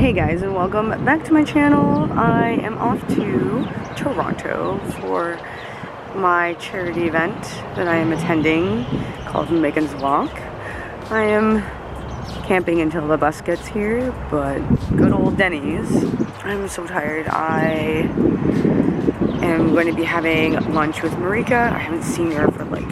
Hey guys, and welcome back to my channel. I am off to Toronto for my charity event that I am attending called Meagans Walk. I am camping until the bus gets here, but good old Denny's. I'm so tired. I am going to be having lunch with Marika. I haven't seen her for like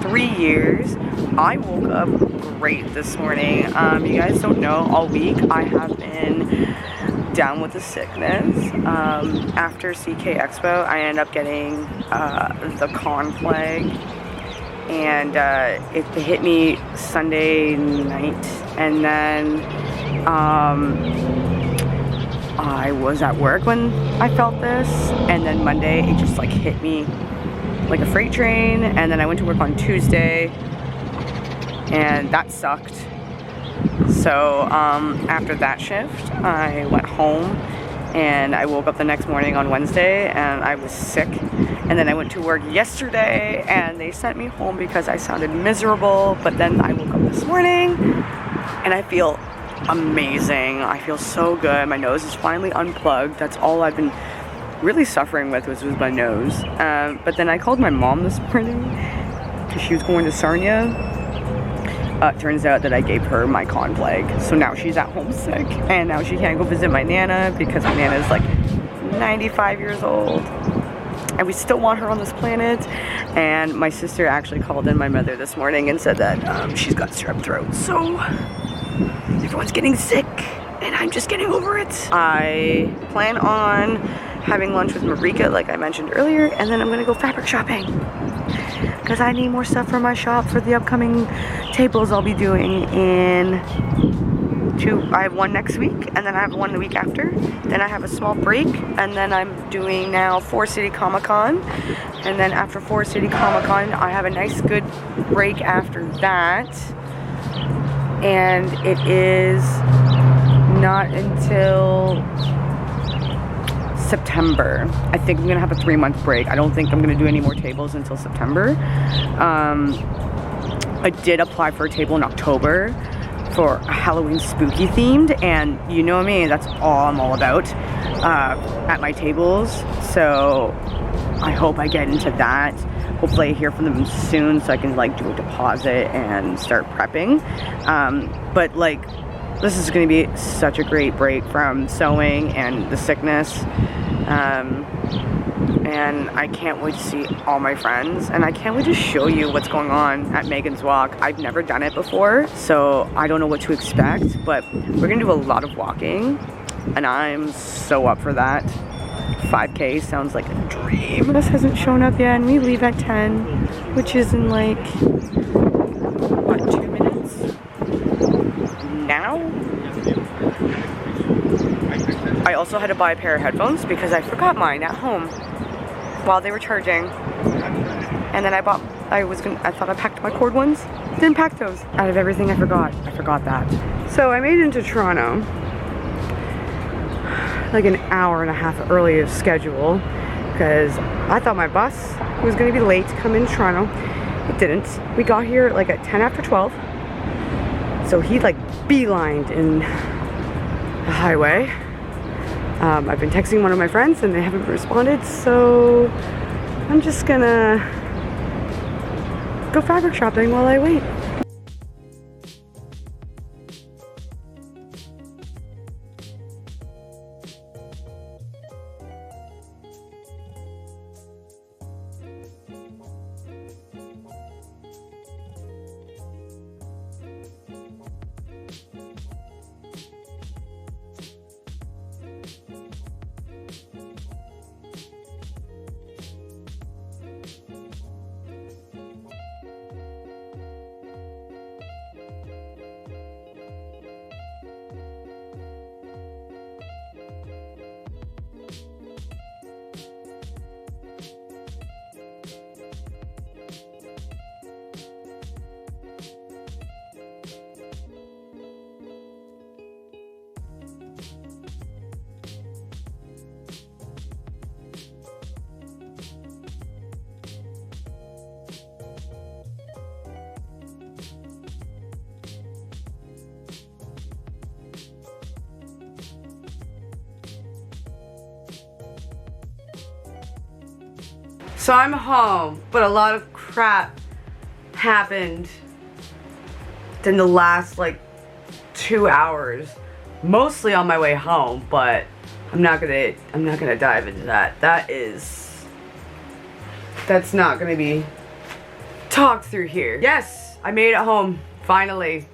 3 years. I woke up great this morning. You guys don't know, all week I have been down with the sickness. After CK Expo, I ended up getting the con plague, and it hit me Sunday night, and then I was at work when I felt this, and then Monday it just like hit me like a freight train, and then I went to work on Tuesday, and that sucked. So after that shift, I went home, and I woke up the next morning on Wednesday, and I was sick. And then I went to work yesterday, and they sent me home because I sounded miserable. But then I woke up this morning, and I feel amazing. I feel so good. My nose is finally unplugged. That's all I've been really suffering with was my nose. But then I called my mom this morning because she was going to Sarnia. Turns out that I gave her my con plague, so now she's at home sick, and now she can't go visit my Nana because my Nana is like 95 years old, and we still want her on this planet. And my sister actually called in my mother this morning and said that she's got strep throat, so everyone's getting sick, and I'm just getting over it. I plan on having lunch with Marika, like I mentioned earlier, and then I'm gonna go fabric shopping because I need more stuff for my shop for the upcoming tables I'll be doing in I have one next week, and then I have one the week after. Then I have a small break, and then I'm doing now 4 City Comic Con, and then after 4 City Comic Con I have a nice good break after that, and it is not until September. I think I'm gonna have a 3-month break. I don't think I'm gonna do any more tables until September. I did apply for a table in October for Halloween spooky themed, and you know me, that's all I'm all about at my tables. So I hope I get into that. Hopefully I hear from them soon so I can like do a deposit and start prepping. But like, this is going to be such a great break from sewing and the sickness, and I can't wait to see all my friends, and I can't wait to show you what's going on at Meagans Walk. I've never done it before, so I don't know what to expect, but we're going to do a lot of walking, and I'm so up for that. 5K sounds like a dream. This hasn't shown up yet, and we leave at 10, which is in like, what, 2 minutes? Now? I also had to buy a pair of headphones because I forgot mine at home while they were charging, and then I thought I packed my cord ones. Didn't pack those. Out of everything I forgot that. So I made it into Toronto like an hour and a half early of schedule because I thought my bus was going to be late to come in Toronto. It didn't. We got here like at 10 after 12. So he like beelined in the highway. I've been texting one of my friends and they haven't responded, so I'm just gonna go fabric shopping while I wait. So I'm home, but a lot of crap happened in the last like 2 hours. Mostly on my way home, but I'm not gonna dive into that. That's not gonna be talked through here. Yes, I made it home, finally.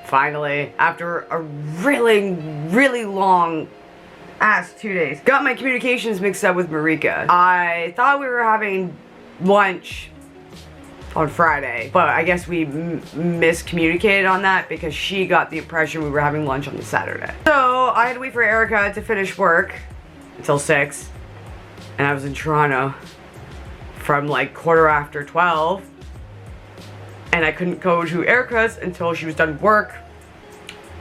Finally, after a really long ass 2 days. Got my communications mixed up with Marika. I thought we were having lunch on Friday, but I guess we miscommunicated on that because she got the impression we were having lunch on the Saturday. So I had to wait for Erica to finish work until 6, and I was in Toronto from like 12:15, and I couldn't go to Erica's until she was done work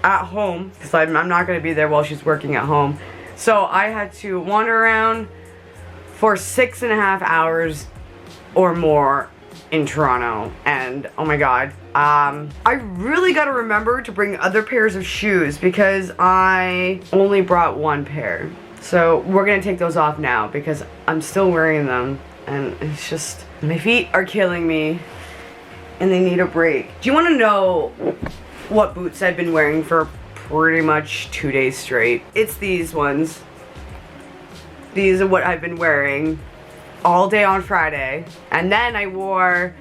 at home because I'm not going to be there while she's working at home. So I had to wander around for 6.5 hours or more in Toronto, and oh my god, I really gotta remember to bring other pairs of shoes because I only brought one pair. So we're gonna take those off now because I'm still wearing them and it's just, my feet are killing me and they need a break. Do you want to know what boots I've been wearing for pretty much 2 days straight? It's these ones. These are what I've been wearing all day on Friday, and then I wore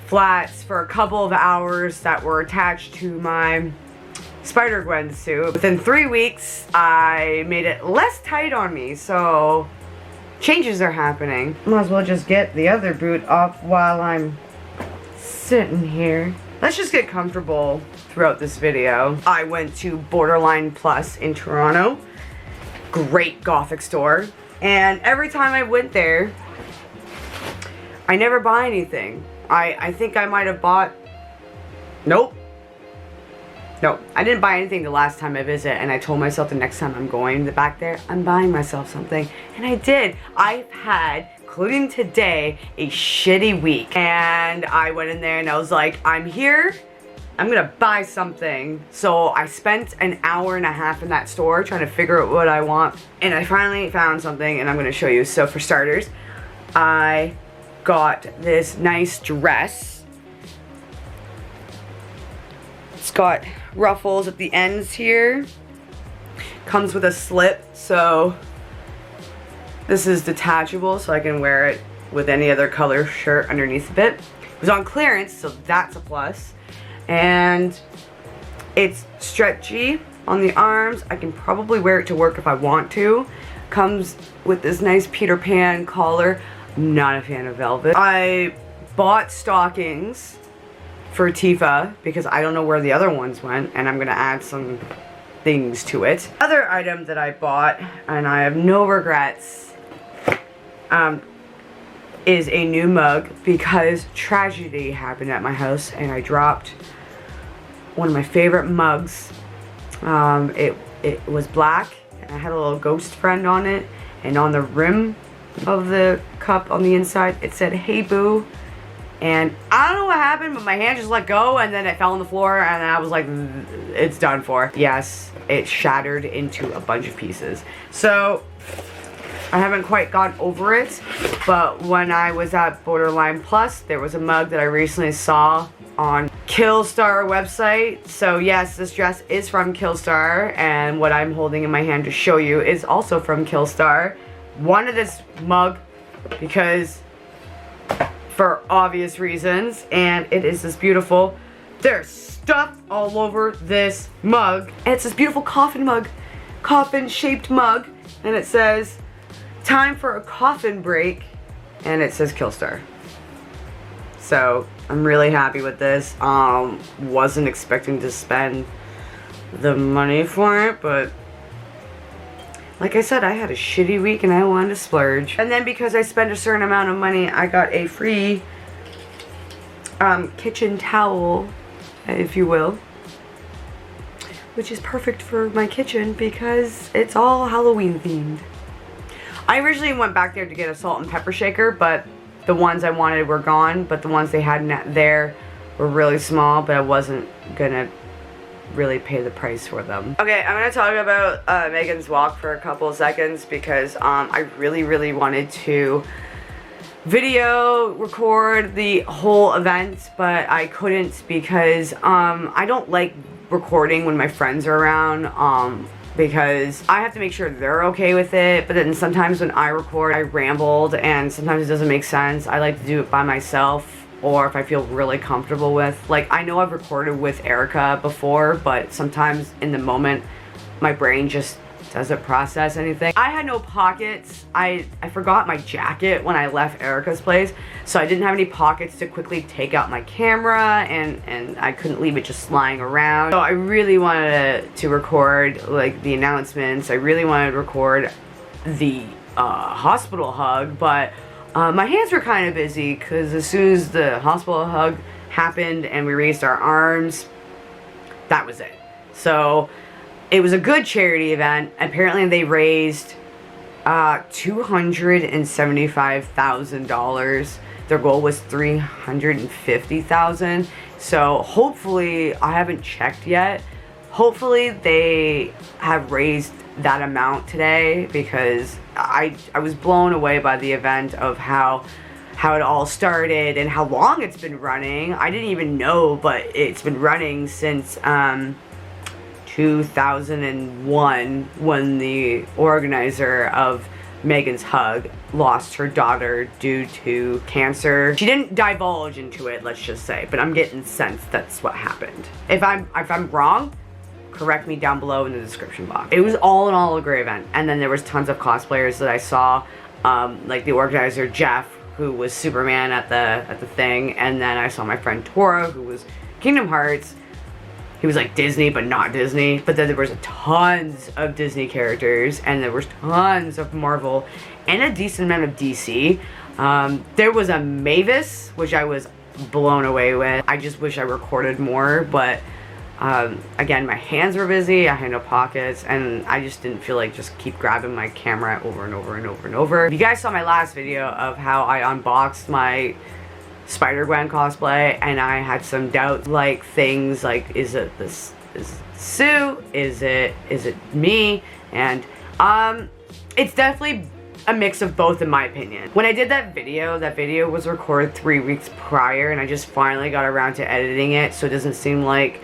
flats for a couple of hours that were attached to my Spider-Gwen suit. Within 3 weeks, I made it less tight on me, so changes are happening. Might as well just get the other boot off while I'm sitting here. Let's just get comfortable throughout this video. I went to Borderline Plus in Toronto. Great gothic store. And every time I went there, I never buy anything. I think I might have bought, nope, I didn't buy anything the last time I visit, and I told myself the next time I'm going back there, I'm buying myself something, and I did. I've had, including today, a shitty week, and I went in there and I was like, I'm here, I'm gonna buy something. So I spent an hour and a half in that store trying to figure out what I want, and I finally found something, and I'm gonna show you. So for starters, I got this nice dress. It's got ruffles at the ends here. Comes with a slip, so this is detachable, so I can wear it with any other color shirt underneath of it. It was on clearance, so that's a plus. And it's stretchy on the arms. I can probably wear it to work if I want to. Comes with this nice Peter Pan collar. I'm not a fan of velvet. I bought stockings for Tifa because I don't know where the other ones went, and I'm gonna add some things to it. Other item that I bought, and I have no regrets, is a new mug because tragedy happened at my house and I dropped one of my favorite mugs. It was black and I had a little ghost friend on it, and on the rim of the cup on the inside it said, "Hey boo," and I don't know what happened, but my hand just let go and then it fell on the floor, and I was like, it's done for. Yes, it shattered into a bunch of pieces. So I haven't quite gotten over it, but when I was at Borderline Plus, there was a mug that I recently saw on Killstar website. So yes, this dress is from Killstar, and what I'm holding in my hand to show you is also from Killstar. Wanted this mug because, for obvious reasons, and it is this beautiful, there's stuff all over this mug, and it's this beautiful coffin mug, coffin shaped mug, and it says, "Time for a coffin break," and it says Killstar. So I'm really happy with this. Wasn't expecting to spend the money for it, but like I said, I had a shitty week and I wanted to splurge. And then because I spent a certain amount of money, I got a free kitchen towel, if you will, which is perfect for my kitchen because it's all Halloween themed. I originally went back there to get a salt and pepper shaker, but the ones I wanted were gone, but the ones they had there were really small, but I wasn't gonna really pay the price for them. Okay, I'm gonna talk about Meagans walk for a couple of seconds because I really wanted to video record the whole event, but I couldn't because I don't like recording when my friends are around, because I have to make sure they're okay with it, but then sometimes when I record, I rambled, and sometimes it doesn't make sense. I like to do it by myself, or if I feel really comfortable with. Like, I know I've recorded with Erica before, but sometimes in the moment, my brain just doesn't process anything. I had no pockets. I forgot my jacket when I left Erica's place, so I didn't have any pockets to quickly take out my camera, and I couldn't leave it just lying around. So I really wanted to record like the announcements. I really wanted to record the hospital hug, but my hands were kind of busy because as soon as the hospital hug happened and we raised our arms, that was it. So it was a good charity event. Apparently they raised $275,000. Their goal was $350,000. So hopefully, I haven't checked yet, hopefully they have raised that amount today, because I was blown away by the event of how it all started and how long it's been running. I didn't even know, but it's been running since 2001, when the organizer of Meagans Hug lost her daughter due to cancer. She didn't divulge into it, let's just say, but I'm getting the sense that's what happened. If I'm wrong, correct me down below in the description box. It was all in all a great event, and then there was tons of cosplayers that I saw, like the organizer Jeff, who was Superman at the thing, and then I saw my friend Tora, who was Kingdom Hearts. He was like Disney, but not Disney. But then there was tons of Disney characters, and there was tons of Marvel, and a decent amount of DC. There was a Mavis, which I was blown away with. I just wish I recorded more, but again, my hands were busy, I had no pockets, and I just didn't feel like just keep grabbing my camera over and over and over and over. If you guys saw my last video of how I unboxed my Spider-Gwen cosplay, and I had some doubts, like things like, is it this, is it Sue, is it me? And it's definitely a mix of both, in my opinion. When I did that video was recorded 3 weeks prior, and I just finally got around to editing it, so it doesn't seem like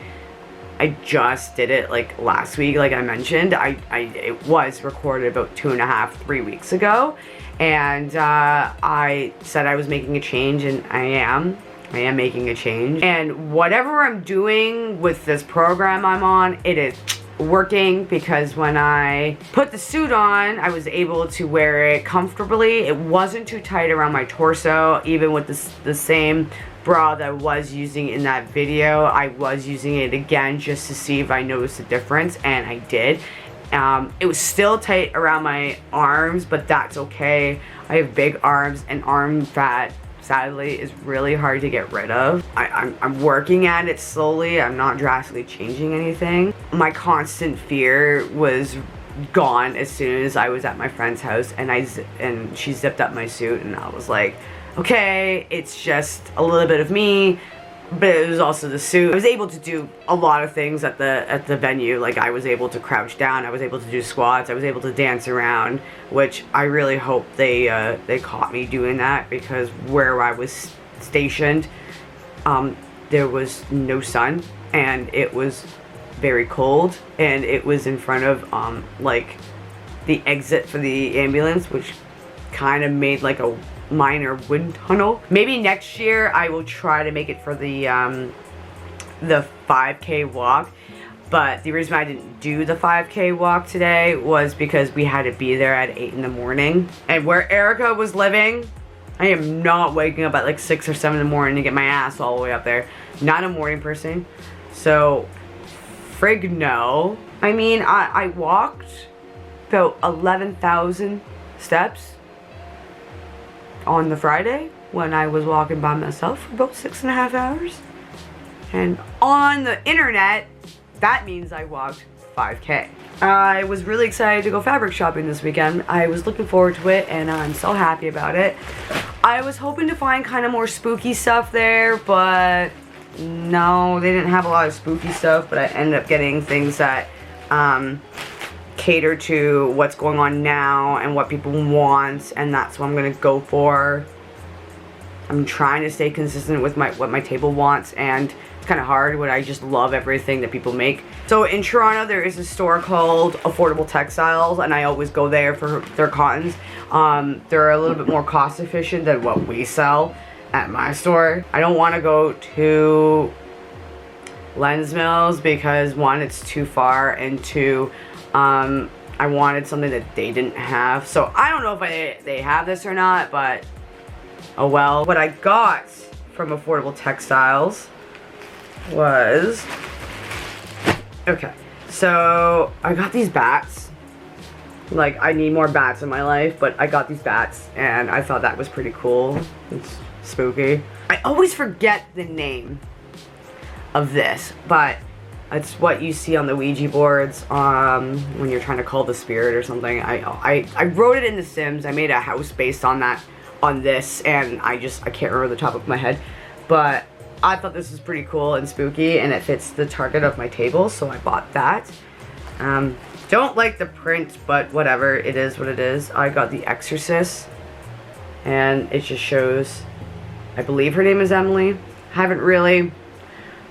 I just did it like last week, like I mentioned. It was recorded about 2.5–3 weeks ago, and I said I was making a change, and I am making a change. And whatever I'm doing with this program I'm on, it is working, because when I put the suit on, I was able to wear it comfortably. It wasn't too tight around my torso, even with the same bra that I was using in that video. I was using it again just to see if I noticed a difference, and I did. It was still tight around my arms, but that's okay. I have big arms, and arm fat, sadly, is really hard to get rid of. I'm working at it slowly. I'm not drastically changing anything. My constant fear was gone as soon as I was at my friend's house, and she zipped up my suit, and I was like, okay, it's just a little bit of me, but it was also the suit. I was able to do a lot of things at the venue. Like, I was able to crouch down, I was able to do squats, I was able to dance around, which I really hope they caught me doing that, because where I was stationed, there was no sun, and it was very cold, and it was in front of like the exit for the ambulance, which kind of made like a minor wind tunnel. Maybe next year I will try to make it for the 5K walk, but the reason I didn't do the 5K walk today was because we had to be there at 8 in the morning, and where Erica was living, I am not waking up at like 6 or 7 in the morning to get my ass all the way up there. Not a morning person, so frig no. I mean, I walked about 11,000 steps on the Friday when I was walking by myself for about 6.5 hours. And on the internet, that means I walked 5K. I was really excited to go fabric shopping this weekend. I was looking forward to it, and I'm so happy about it. I was hoping to find kind of more spooky stuff there, but no, they didn't have a lot of spooky stuff, but I ended up getting things that cater to what's going on now and what people want, and that's what I'm gonna go for. I'm trying to stay consistent with what my table wants, and it's kind of hard when I just love everything that people make. So in Toronto, there is a store called Affordable Textiles, and I always go there for their cottons. They're a little bit more cost efficient than what we sell at my store. I don't want to go to Lens Mills because one, it's too far, and two, I wanted something that they didn't have. So I don't know if they have this or not, but oh well. What I got from Affordable Textiles was, okay, so I got these bats. Like, I need more bats in my life, but I got these bats and I thought that was pretty cool. It's spooky. I always forget the name of this, but it's what you see on the Ouija boards when you're trying to call the spirit or something. I wrote it in The Sims. I made a house based on this, and I can't remember the top of my head, but I thought this was pretty cool and spooky, and it fits the target of my table, so I bought that. Don't like the print, but whatever, it is what it is. I got The Exorcist, and it just shows, I believe her name is Emily. Haven't really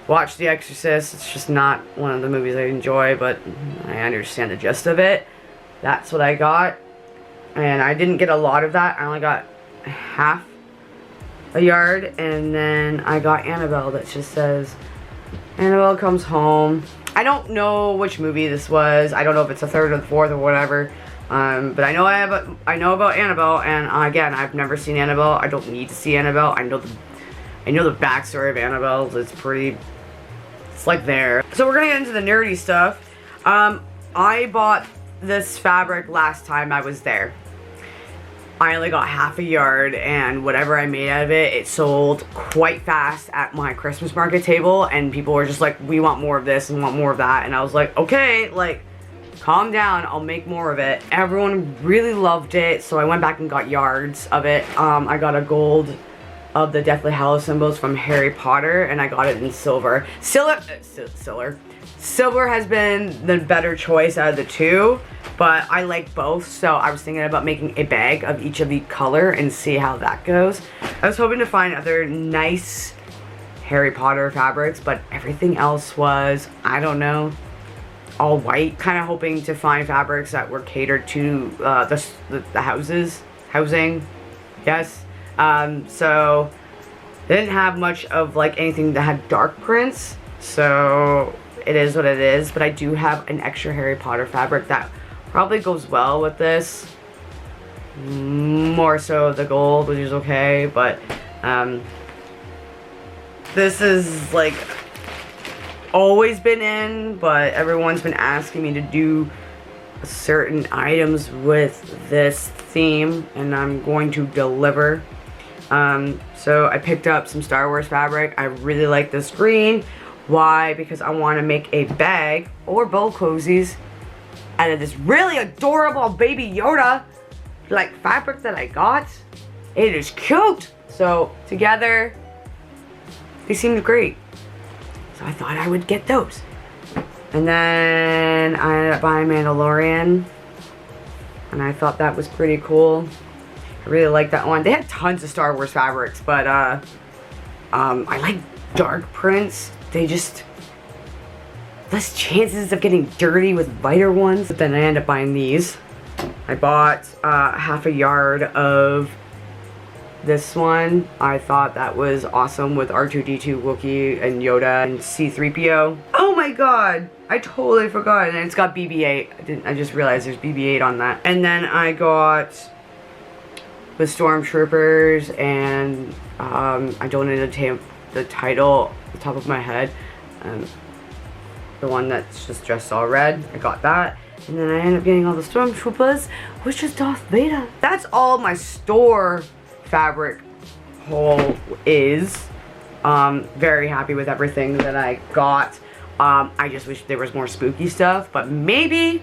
watched The Exorcist. It's just not one of the movies I enjoy, but I understand the gist of it. That's what I got, and I didn't get a lot of that. I only got half a yard, and then I got Annabelle that just says Annabelle Comes Home. I don't know which movie this was. I don't know if it's the third or the fourth or whatever, but I know about Annabelle, and again, I've never seen Annabelle. I don't need to see Annabelle. I know the backstory of Annabelle. It's like there. So we're gonna get into the nerdy stuff. I bought this fabric last time I was there. I only got half a yard, and whatever I made out of it, it sold quite fast at my Christmas market table, and people were just like, we want more of this and want more of that, and I was like, okay, like, calm down, I'll make more of it. Everyone really loved it, so I went back and got yards of it. I got a gold of the Deathly Hallows symbols from Harry Potter, and I got it in silver. Silver has been the better choice out of the two, but I like both, so I was thinking about making a bag of each of the color and see how that goes. I was hoping to find other nice Harry Potter fabrics, but everything else was, I don't know, all white. Kind of hoping to find fabrics that were catered to the housing, yes. So they didn't have much of like anything that had dark prints, so it is what it is. But I do have an extra Harry Potter fabric that probably goes well with this, more so the gold, which is okay, but this is like always been in, but everyone's been asking me to do certain items with this theme, and I'm going to deliver. So I picked up some Star Wars fabric. I really like this green. Why? Because I want to make a bag or bowl cozies out of this really adorable baby Yoda like fabric that I got. It is cute. So together they seemed great, so I thought I would get those. And then I ended up buying Mandalorian, and I thought that was pretty cool. I really like that one. They had tons of Star Wars fabrics, but I like dark prints. They just less chances of getting dirty with lighter ones. But then I ended up buying these. I bought half a yard of this one. I thought that was awesome with R2-D2, Wookiee, and Yoda, and C-3PO. Oh my god! I totally forgot. And it's got BB-8. I just realized there's BB-8 on that. And then I got the Stormtroopers, and I donated the title at the top of my head. The one that's just dressed all red. I got that. And then I ended up getting all the Stormtroopers, which is Darth Vader. That's all my store fabric haul is. Very happy with everything that I got. I just wish there was more spooky stuff, but maybe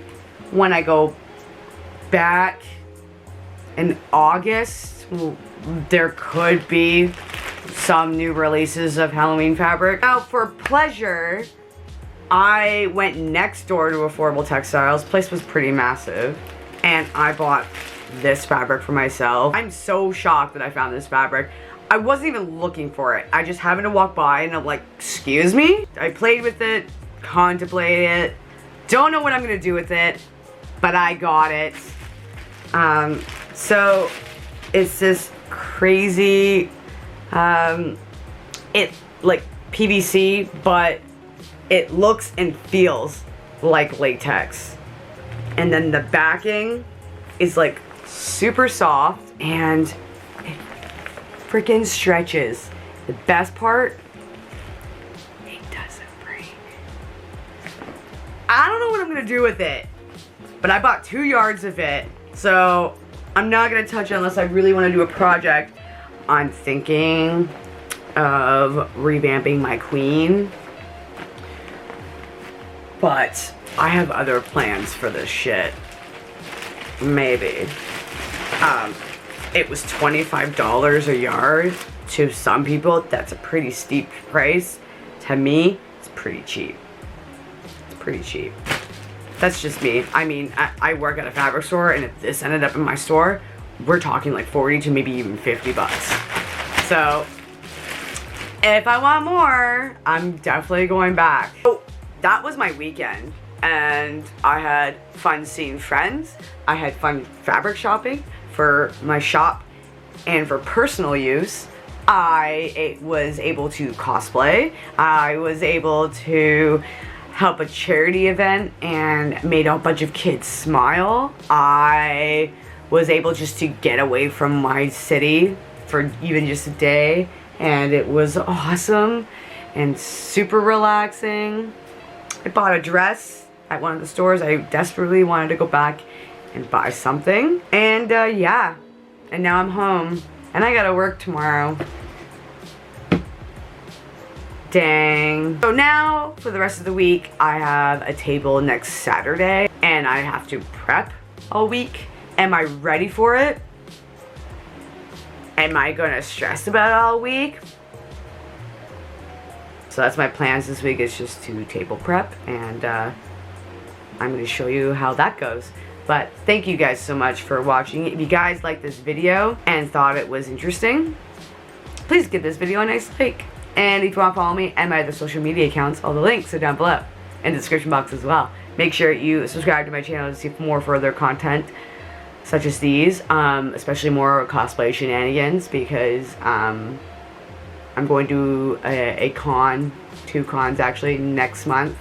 when I go back in August, there could be some new releases of Halloween fabric. Now, for pleasure, I went next door to Affordable Textiles. Place was pretty massive, and I bought this fabric for myself. I'm so shocked that I found this fabric. I wasn't even looking for it. I just happened to walk by and I'm like, excuse me? I played with it, contemplated it, don't know what I'm gonna do with it, but I got it. So it's this crazy, it like PVC, but it looks and feels like latex. And then the backing is like super soft and it freaking stretches. The best part, it doesn't break. I don't know what I'm gonna do with it, but I bought 2 yards of it, so I'm not gonna touch it unless I really wanna do a project. I'm thinking of revamping my queen, but I have other plans for this shit. Maybe. It was $25 a yard. To some people, that's a pretty steep price. To me, it's pretty cheap. It's pretty cheap. That's just me. I mean, I work at a fabric store, and if this ended up in my store, we're talking like 40 to maybe even 50 bucks. So, if I want more, I'm definitely going back. So, that was my weekend, and I had fun seeing friends. I had fun fabric shopping for my shop and for personal use. I was able to cosplay. I was able to help a charity event and made a bunch of kids smile. I was able just to get away from my city for even just a day, and it was awesome and super relaxing. I bought a dress at one of the stores. I desperately wanted to go back and buy something, and yeah, and now I'm home and I gotta work tomorrow. Dang. So now for the rest of the week, I have a table next Saturday and I have to prep all week. Am I ready for it? Am I gonna stress about it all week? So that's my plans this week, is just to table prep, and I'm gonna show you how that goes. But thank you guys so much for watching. If you guys liked this video and thought it was interesting, please give this video a nice like. And if you want to follow me and my other social media accounts, all the links are down below in the description box as well. Make sure you subscribe to my channel to see more further content such as these, especially more cosplay shenanigans, because I'm going to a con, 2 cons actually, next month,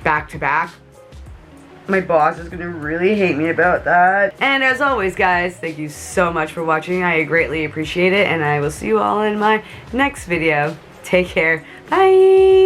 back to back. My boss is gonna really hate me about that. And as always, guys, thank you so much for watching. I greatly appreciate it, and I will see you all in my next video. Take care. Bye!